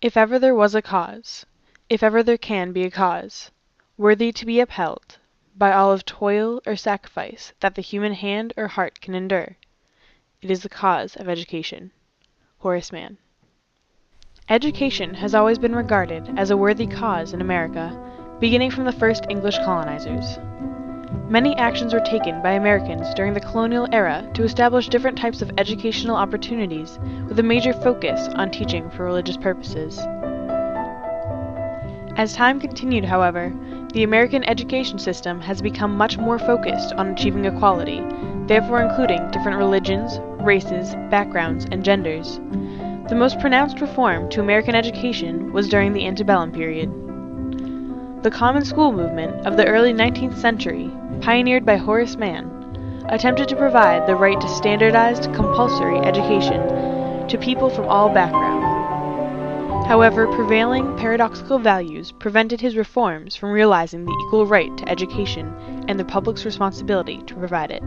If ever there was a cause, if ever there can be a cause, worthy to be upheld, by all of toil or sacrifice that the human hand or heart can endure, it is the cause of education. Horace Mann. Education has always been regarded as a worthy cause in America, beginning from the first English colonizers. Many actions were taken by Americans during the colonial era to establish different types of educational opportunities with a major focus on teaching for religious purposes. As time continued, however, the American education system has become much more focused on achieving equality, therefore including different religions, races, backgrounds, and genders. The most pronounced reform to American education was during the antebellum period. The common school movement of the early 19th century, pioneered by Horace Mann, attempted to provide the right to standardized, compulsory education to people from all backgrounds. However, prevailing paradoxical values prevented his reforms from realizing the equal right to education and the public's responsibility to provide it.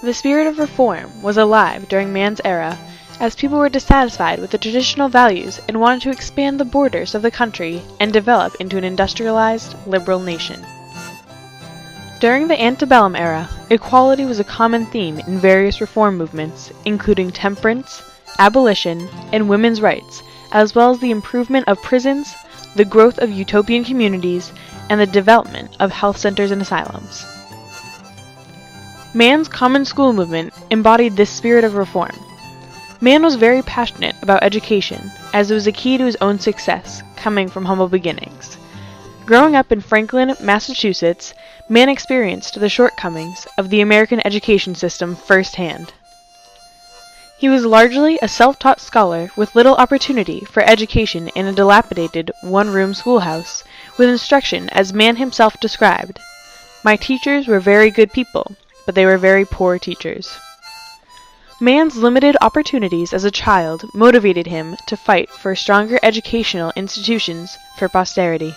The spirit of reform was alive during Mann's era, as people were dissatisfied with the traditional values and wanted to expand the borders of the country and develop into an industrialized, liberal nation. During the antebellum era, equality was a common theme in various reform movements, including temperance, abolition, and women's rights, as well as the improvement of prisons, the growth of utopian communities, and the development of health centers and asylums. Mann's common school movement embodied this spirit of reform. Mann was very passionate about education, as it was a key to his own success, coming from humble beginnings. Growing up in Franklin, Massachusetts, Mann experienced the shortcomings of the American education system firsthand. He was largely a self-taught scholar with little opportunity for education in a dilapidated one-room schoolhouse, with instruction as Mann himself described. "My teachers were very good people, but they were very poor teachers." Mann's limited opportunities as a child motivated him to fight for stronger educational institutions for posterity.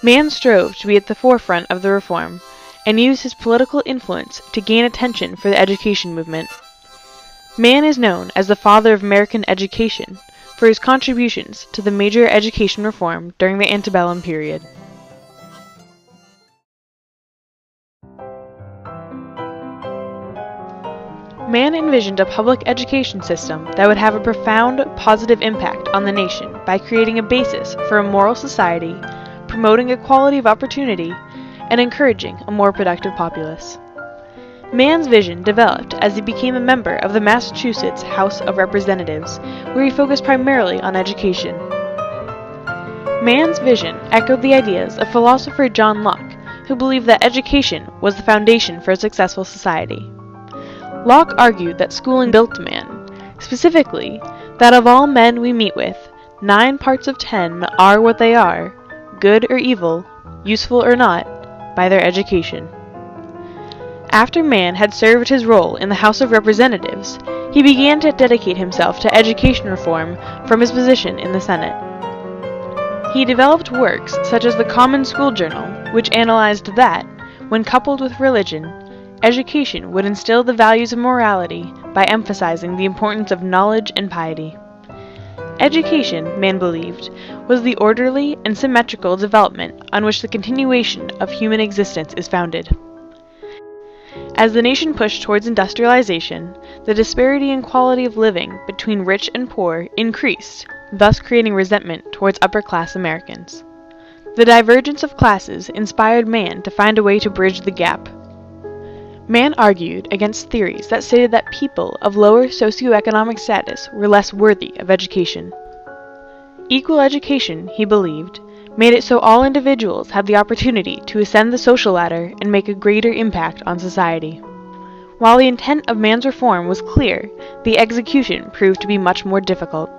Mann strove to be at the forefront of the reform, and used his political influence to gain attention for the education movement. Mann is known as the father of American education for his contributions to the major education reform during the antebellum period. Mann envisioned a public education system that would have a profound positive impact on the nation by creating a basis for a moral society, promoting equality of opportunity, and encouraging a more productive populace. Mann's vision developed as he became a member of the Massachusetts House of Representatives, where he focused primarily on education. Mann's vision echoed the ideas of philosopher John Locke, who believed that education was the foundation for a successful society. Locke argued that schooling built man, specifically, that of all men we meet with, 9 parts of 10 are what they are, good or evil, useful or not, by their education. After Mann had served his role in the House of Representatives, he began to dedicate himself to education reform from his position in the Senate. He developed works such as the Common School Journal, which analyzed that, when coupled with religion, education would instill the values of morality by emphasizing the importance of knowledge and piety. Education, Mann believed, was the orderly and symmetrical development on which the continuation of human existence is founded. As the nation pushed towards industrialization, the disparity in quality of living between rich and poor increased, thus creating resentment towards upper-class Americans. The divergence of classes inspired Mann to find a way to bridge the gap. Mann argued against theories that stated that people of lower socioeconomic status were less worthy of education. Equal education, he believed, made it so all individuals had the opportunity to ascend the social ladder and make a greater impact on society. While the intent of Mann's reform was clear, the execution proved to be much more difficult.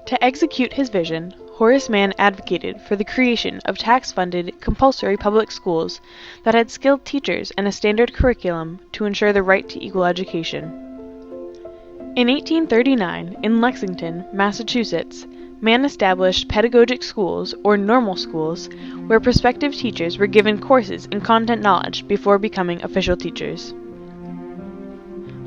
To execute his vision, Horace Mann advocated for the creation of tax-funded, compulsory public schools that had skilled teachers and a standard curriculum to ensure the right to equal education. In 1839, in Lexington, Massachusetts, Mann established pedagogic schools, or normal schools, where prospective teachers were given courses in content knowledge before becoming official teachers.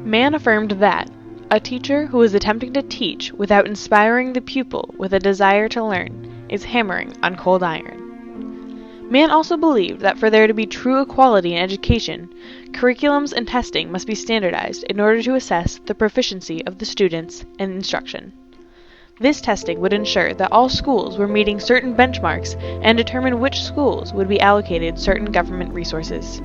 Mann affirmed that a teacher who is attempting to teach without inspiring the pupil with a desire to learn is hammering on cold iron. Mann also believed that for there to be true equality in education, curriculums and testing must be standardized in order to assess the proficiency of the students in instruction. This testing would ensure that all schools were meeting certain benchmarks and determine which schools would be allocated certain government resources.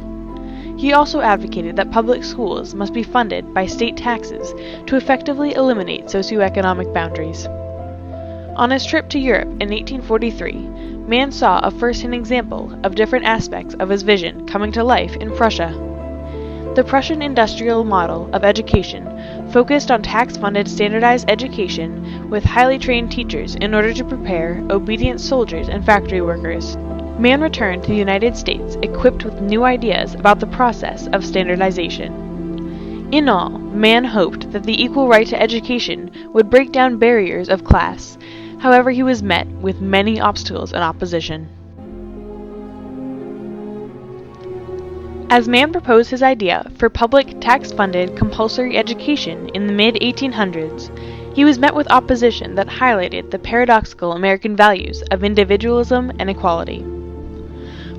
He also advocated that public schools must be funded by state taxes to effectively eliminate socioeconomic boundaries. On his trip to Europe in 1843, Mann saw a first-hand example of different aspects of his vision coming to life in Prussia. The Prussian industrial model of education focused on tax-funded standardized education with highly trained teachers in order to prepare obedient soldiers and factory workers. Mann returned to the United States equipped with new ideas about the process of standardization. In all, Mann hoped that the equal right to education would break down barriers of class. However, he was met with many obstacles and opposition. As Mann proposed his idea for public tax-funded compulsory education in the mid-1800s, he was met with opposition that highlighted the paradoxical American values of individualism and equality.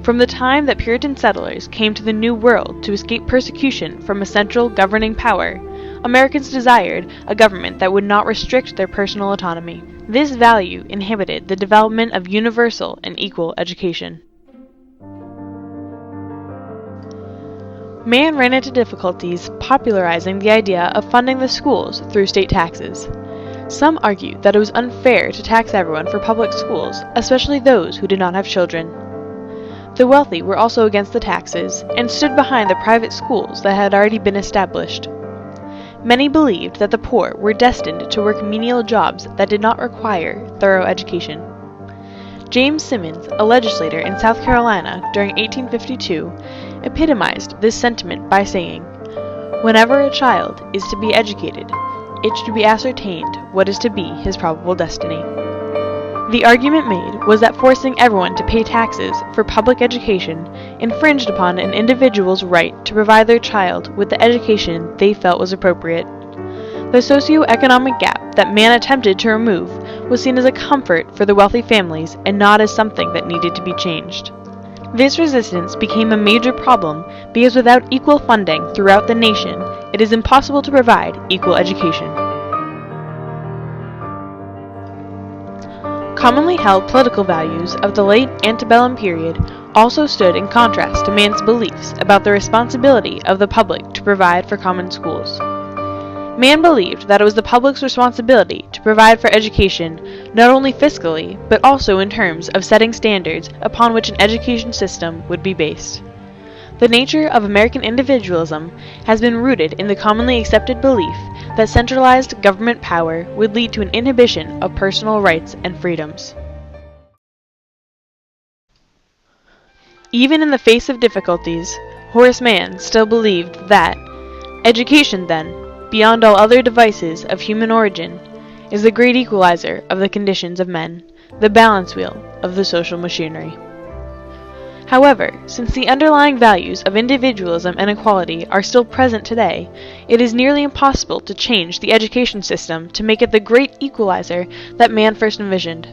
From the time that Puritan settlers came to the New World to escape persecution from a central governing power, Americans desired a government that would not restrict their personal autonomy. This value inhibited the development of universal and equal education. Mann ran into difficulties popularizing the idea of funding the schools through state taxes. Some argued that it was unfair to tax everyone for public schools, especially those who did not have children. The wealthy were also against the taxes and stood behind the private schools that had already been established. Many believed that the poor were destined to work menial jobs that did not require thorough education. James Simmons, a legislator in South Carolina during 1852, epitomized this sentiment by saying, "Whenever a child is to be educated, it should be ascertained what is to be his probable destiny." The argument made was that forcing everyone to pay taxes for public education infringed upon an individual's right to provide their child with the education they felt was appropriate. The socio-economic gap that Mann attempted to remove was seen as a comfort for the wealthy families and not as something that needed to be changed. This resistance became a major problem because without equal funding throughout the nation, it is impossible to provide equal education. Commonly held political values of the late antebellum period also stood in contrast to Mann's beliefs about the responsibility of the public to provide for common schools. Mann believed that it was the public's responsibility to provide for education not only fiscally, but also in terms of setting standards upon which an education system would be based. The nature of American individualism has been rooted in the commonly accepted belief that centralized government power would lead to an inhibition of personal rights and freedoms. Even in the face of difficulties, Horace Mann still believed that education, then, beyond all other devices of human origin, is the great equalizer of the conditions of men, the balance wheel of the social machinery. However, since the underlying values of individualism and equality are still present today, it is nearly impossible to change the education system to make it the great equalizer that Mann first envisioned.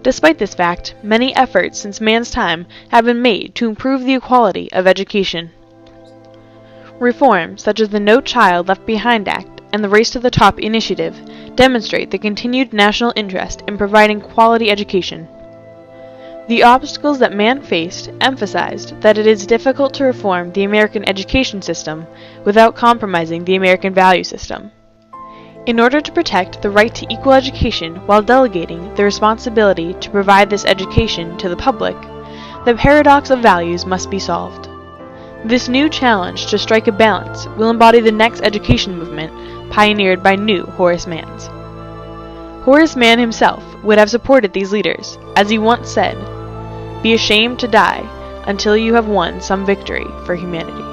Despite this fact, many efforts since Mann's time have been made to improve the equality of education. Reforms such as the No Child Left Behind Act and the Race to the Top initiative demonstrate the continued national interest in providing quality education. The obstacles that Mann faced emphasized that it is difficult to reform the American education system without compromising the American value system. In order to protect the right to equal education while delegating the responsibility to provide this education to the public, the paradox of values must be solved. This new challenge to strike a balance will embody the next education movement pioneered by new Horace Manns. Horace Mann himself would have supported these leaders, as he once said, "Be ashamed to die until you have won some victory for humanity."